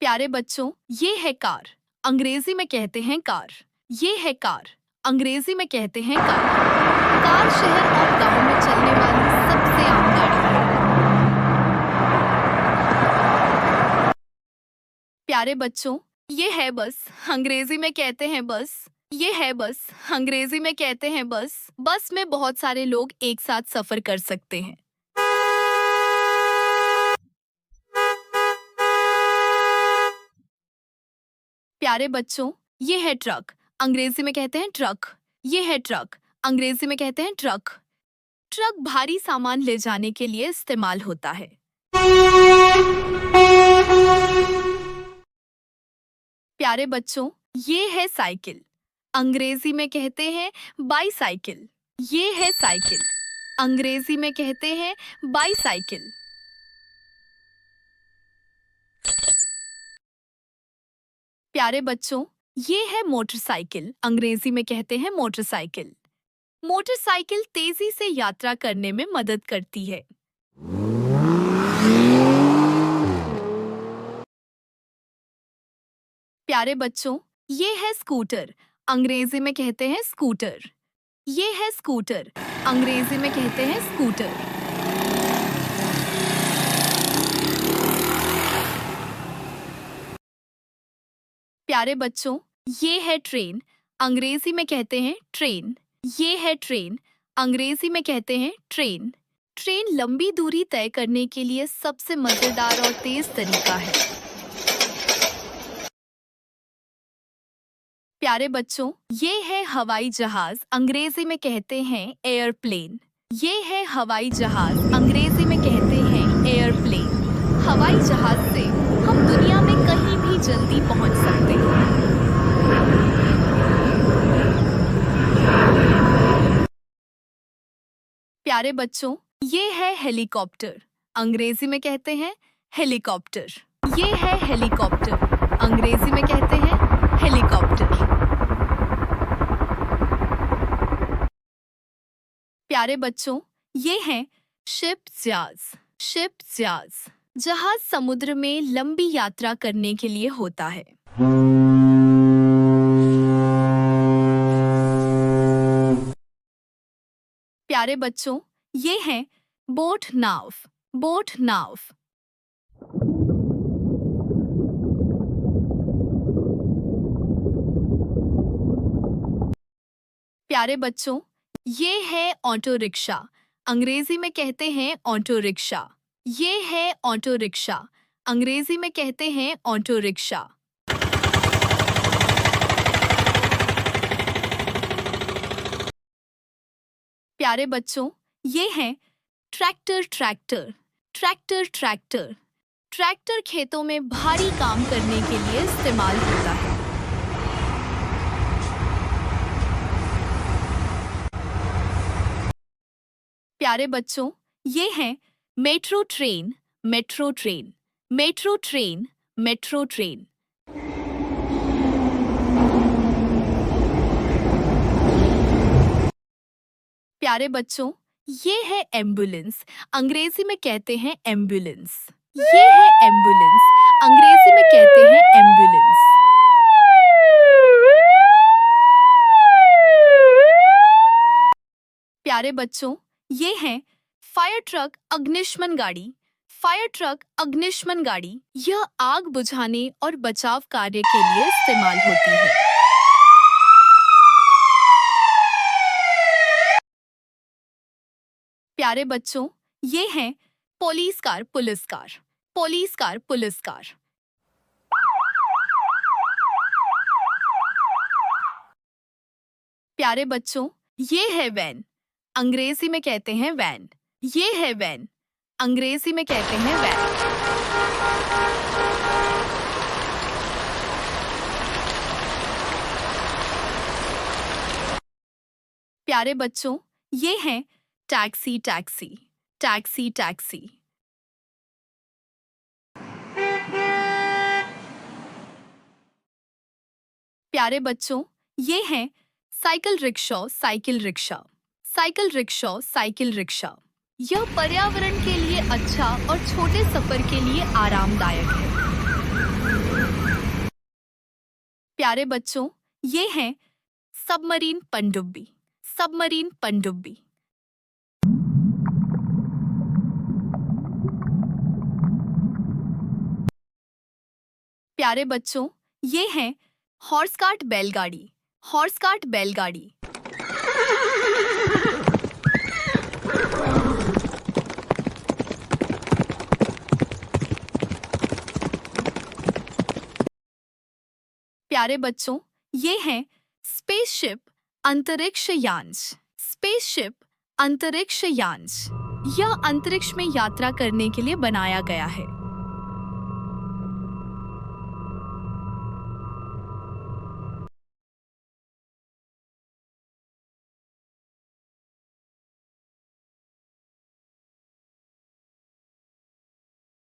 प्यारे बच्चों, ये है कार। अंग्रेजी में कहते हैं कार। ये है कार। अंग्रेजी में कहते हैं कार। कार शहर और गांव में चलने वाली सबसे आम गाड़ी है। प्यारे बच्चों, ये है बस। अंग्रेजी में कहते हैं बस। ये है बस। अंग्रेजी में कहते हैं बस। बस में बहुत सारे लोग एक साथ सफर कर सकते हैं। प्यारे बच्चों, ये है ट्रक। अंग्रेजी में कहते हैं ट्रक। ये है ट्रक। अंग्रेजी में कहते हैं ट्रक। ट्रक भारी सामान ले जाने के लिए इस्तेमाल होता है। प्यारे बच्चों, ये है साइकिल। अंग्रेजी में कहते हैं बाईसाइकिल। ये है साइकिल। अंग्रेजी में कहते हैं बाईसाइकिल। प्यारे बच्चों, ये है मोटरसाइकिल। अंग्रेजी में कहते हैं मोटरसाइकिल। मोटरसाइकिल तेजी से यात्रा करने में मदद करती है। प्यारे बच्चों, ये है स्कूटर। अंग्रेजी में कहते हैं स्कूटर। ये है स्कूटर। अंग्रेजी में कहते हैं स्कूटर। प्यारे बच्चों, ये है ट्रेन। अंग्रेजी में कहते हैं ट्रेन। ये है ट्रेन। अंग्रेजी में कहते हैं ट्रेन। ट्रेन लंबी दूरी तय करने के लिए सबसे मजेदार और तेज तरीका है। प्यारे बच्चों, ये है हवाई जहाज। अंग्रेजी में कहते हैं एयरप्लेन। ये है हवाई जहाज। अंग्रेजी में कहते हैं एयरप्लेन। हवाई जहाज से हम दुनिया में कहीं भी जल्दी पहुंच सकते हैं। प्यारे बच्चों, ये है हेलीकॉप्टर। अंग्रेजी में कहते हैं हेलीकॉप्टर। ये है हेलीकॉप्टर। अंग्रेजी में कहते हैं हेलीकॉप्टर। प्यारे बच्चों, ये है शिप जहाज। शिप जहाज। जहाज समुद्र में लंबी यात्रा करने के लिए होता है। प्यारे बच्चों, ये है बोट नाव। बोट नाव। प्यारे बच्चों, ये है ऑटो रिक्शा। अंग्रेजी में कहते हैं ऑटो रिक्शा। ये है ऑटो रिक्शा। अंग्रेजी में कहते हैं ऑटो रिक्शा। प्यारे बच्चों, ये है tractor. Tractor. Tractor. Tractor. Tractor खेतों में भारी काम करने के लिए इस्तेमाल होता है। प्यारे बच्चों, ये है metro train. Metro train. Metro train. Metro train. प्यारे बच्चों, ये है एम्बुलेंस। अंग्रेजी में कहते हैं एम्बुलेंस। ये है एम्बुलेंस। अंग्रेजी में कहते हैं एम्बुलेंस। प्यारे बच्चों, ये है फायर ट्रक। अग्निशमन गाड़ी। Fire truck. अग्निशमन गाड़ी यह आग बुझाने और बचाव कार्य के लिए इस्तेमाल होती है। प्यारे बच्चों, ये है police car. Police car. Police car. Police car. प्यारे बच्चों, ये है वैन। अंग्रेजी में कहते हैं वैन। ये है वैन। अंग्रेजी में कहते हैं वैन। प्यारे बच्चों, ये है टैक्सी। टैक्सी। टैक्सी। टैक्सी। प्यारे बच्चों, ये है cycle rickshaw. Cycle rickshaw. Cycle rickshaw. Cycle rickshaw यह पर्यावरण के लिए अच्छा और छोटे सफर के लिए आरामदायक है। प्यारे बच्चों, ये है सबमरीन पनडुब्बी। सबमरीन पनडुब्बी। प्यारे बच्चों, ये है हॉर्स कार्ट बैलगाड़ी। हॉर्स कार्ट बैलगाड़ी। प्यारे बच्चों, ये है स्पेसशिप अंतरिक्ष यान। स्पेसशिप अंतरिक्ष यान। यह अंतरिक्ष में यात्रा करने के लिए बनाया गया है।